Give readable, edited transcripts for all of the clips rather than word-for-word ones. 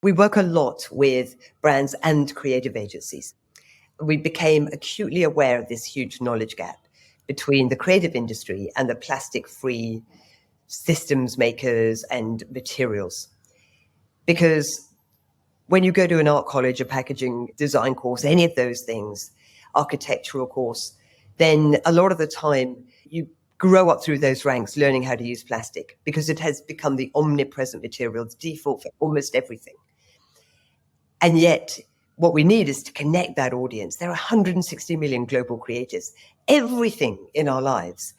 We work a lot with brands and creative agencies. We became acutely aware of this huge knowledge gap between the creative industry and the plastic-free systems makers and materials. Because when you go to an art college, a packaging design course, any of those things, architectural course, then a lot of the time you grow up through those ranks learning how to use plastic because it has become the omnipresent material, the default for almost everything. And yet what we need is to connect that audience. There are 160 million global creators. Everything in our lives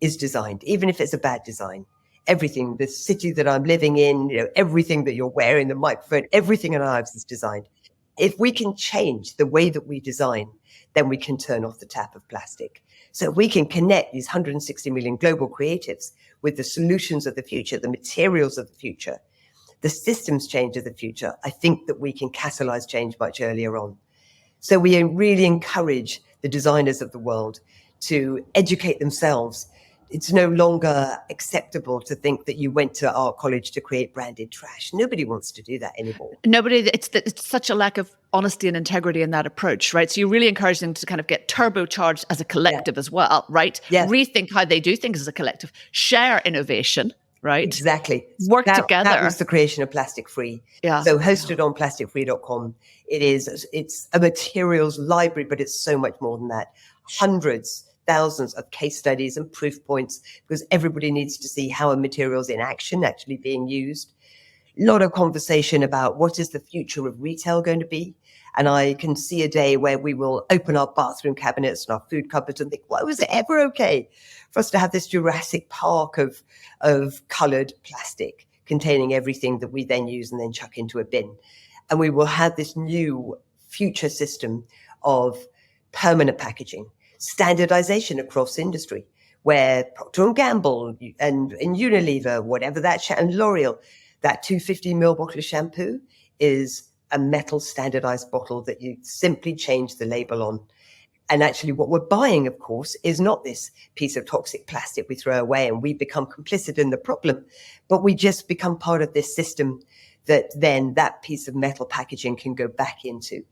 is designed, even if it's a bad design. Everything, the city that I'm living in, everything that you're wearing, the microphone, everything in our lives is designed. If we can change the way that we design, then we can turn off the tap of plastic. So we can connect these 160 million global creatives with the solutions of the future, the materials of the future, the systems change of the future. I think that we can catalyze change much earlier on. So we really encourage the designers of the world to educate themselves. It's no longer acceptable to think that you went to art college to create branded trash. Nobody wants to do that anymore. It's such a lack of honesty and integrity in that approach, right? So you really encourage them to kind of get turbocharged as a collective as well, right? Yeah. Rethink how they do things as a collective, share innovation, right? Exactly. Work together. That was the creation of Plastic Free. Yeah. So hosted on plasticfree.com. It's a materials library, but it's so much more than that. Hundreds, thousands of case studies and proof points, because everybody needs to see how a material's in action, actually being used. A lot of conversation about what is the future of retail going to be. And I can see a day where we will open our bathroom cabinets and our food cupboards and think, why was it ever okay for us to have this Jurassic Park of colored plastic containing everything that we then use and then chuck into a bin? And we will have this new future system of permanent packaging, standardization across industry, where Procter & Gamble and Unilever, whatever that, and L'Oreal, that 250ml bottle of shampoo is a metal standardized bottle that you simply change the label on. And actually what we're buying, of course, is not this piece of toxic plastic we throw away and we become complicit in the problem, but we just become part of this system that then that piece of metal packaging can go back into.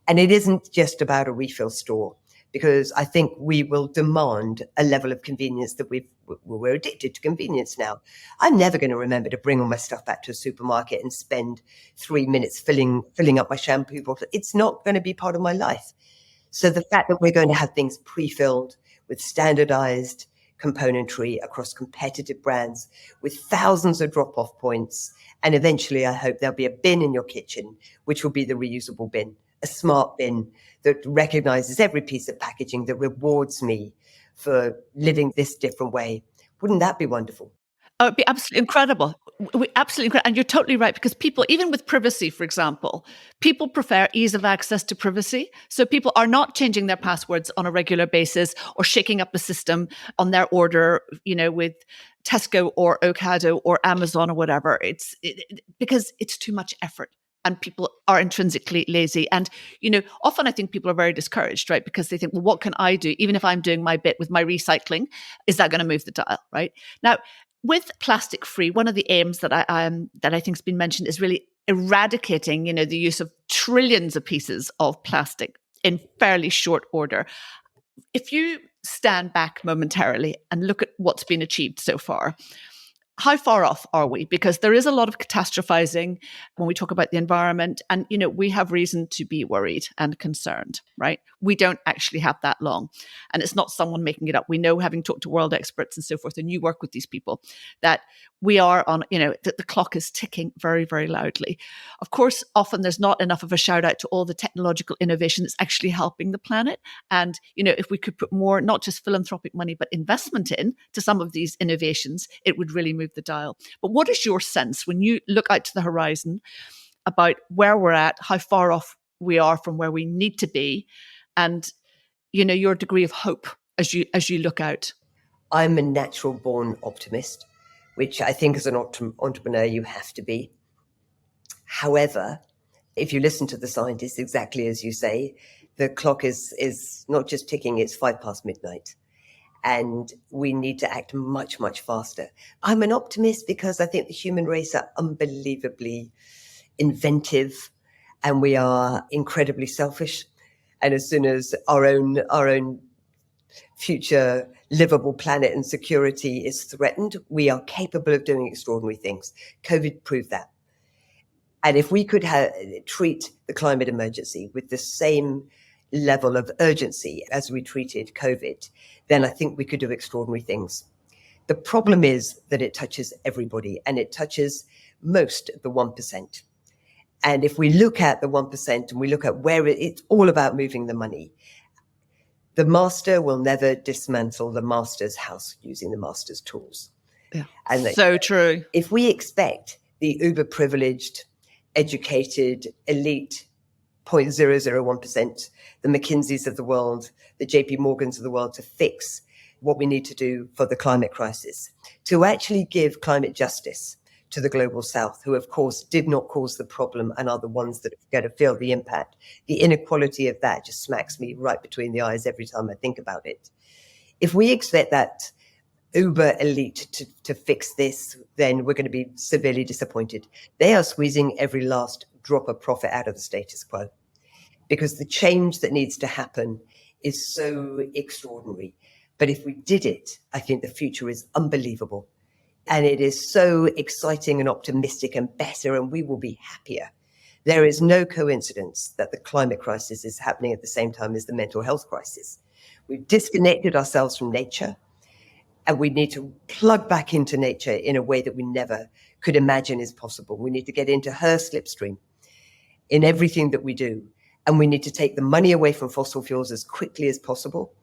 And it isn't just about a refill store, because I think we will demand a level of convenience that we're addicted to convenience now. I'm never going to remember to bring all my stuff back to a supermarket and spend 3 minutes filling up my shampoo bottle. It's not going to be part of my life. So the fact that we're going to have things pre-filled with standardized componentry across competitive brands with thousands of drop-off points, and eventually I hope there'll be a bin in your kitchen, which will be the reusable bin, a smart bin that recognizes every piece of packaging, that rewards me for living this different way. Wouldn't that be wonderful? Oh, it'd be absolutely incredible. Absolutely incredible. And you're totally right, because people, even with privacy, for example, people prefer ease of access to privacy. So people are not changing their passwords on a regular basis or shaking up the system on their order, with Tesco or Ocado or Amazon or whatever. Because it's too much effort. And people are intrinsically lazy. And, often I think people are very discouraged, right? Because they think, well, what can I do? Even if I'm doing my bit with my recycling, is that going to move the dial, right? Now, with plastic free, one of the aims that I think has been mentioned is really eradicating, the use of trillions of pieces of plastic in fairly short order. If you stand back momentarily and look at what's been achieved so far, how far off are we? Because there is a lot of catastrophizing when we talk about the environment, and we have reason to be worried and concerned, right? We don't actually have that long, and it's not someone making it up. We know, having talked to world experts and so forth, and you work with these people, that we are on, that the clock is ticking very, very loudly. Of course, often there's not enough of a shout out to all the technological innovation that's actually helping the planet. And, if we could put more, not just philanthropic money, but investment to some of these innovations, it would really move the dial. But what is your sense when you look out to the horizon about where we're at, how far off we are from where we need to be, and, your degree of hope as you look out? I'm a natural born optimist, which I think as an entrepreneur you have to be. However, if you listen to the scientists, exactly as you say, the clock is not just ticking, it's 5 past midnight. And we need to act much, much faster. I'm an optimist because I think the human race are unbelievably inventive, and we are incredibly selfish. And as soon as our own future livable planet and security is threatened, we are capable of doing extraordinary things. COVID proved that. And if we could treat the climate emergency with the same level of urgency as we treated COVID, then I think we could do extraordinary things. The problem is that it touches everybody, and it touches most of the 1%. And if we look at the 1% and we look at where it's all about moving the money, the master will never dismantle the master's house using the master's tools. Yeah, and so true. If we expect the uber privileged, educated, elite 0.001%, the McKinseys of the world, the JP Morgans of the world, to fix what we need to do for the climate crisis, to actually give climate justice to the global south, who of course did not cause the problem and are the ones that are going to feel the impact. The inequality of that just smacks me right between the eyes every time I think about it. If we expect that uber elite to fix this, then we're going to be severely disappointed. They are squeezing every last drop of profit out of the status quo, because the change that needs to happen is so extraordinary. But if we did it, I think the future is unbelievable. And it is so exciting and optimistic and better, and we will be happier. There is no coincidence that the climate crisis is happening at the same time as the mental health crisis. We've disconnected ourselves from nature, and we need to plug back into nature in a way that we never could imagine is possible. We need to get into her slipstream in everything that we do. And we need to take the money away from fossil fuels as quickly as possible.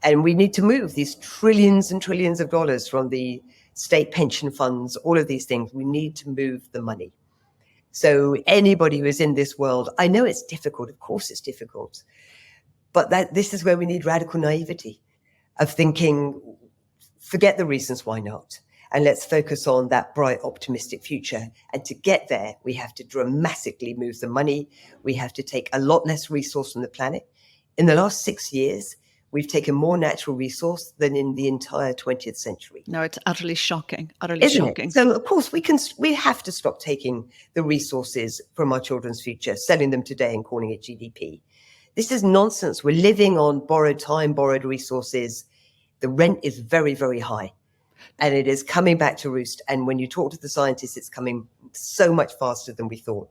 And we need to move these trillions and trillions of dollars from the state pension funds, all of these things. We need to move the money. So anybody who is in this world, I know it's difficult. Of course it's difficult. But this is where we need radical naivety of thinking, forget the reasons why not. And let's focus on that bright, optimistic future. And to get there, we have to dramatically move the money. We have to take a lot less resource from the planet. In the last 6 years, we've taken more natural resource than in the entire 20th century. No, it's utterly shocking. Utterly shocking. So, of course, we have to stop taking the resources from our children's future, selling them today and calling it GDP. This is nonsense. We're living on borrowed time, borrowed resources. The rent is very, very high. And it is coming back to roost. And when you talk to the scientists, it's coming so much faster than we thought.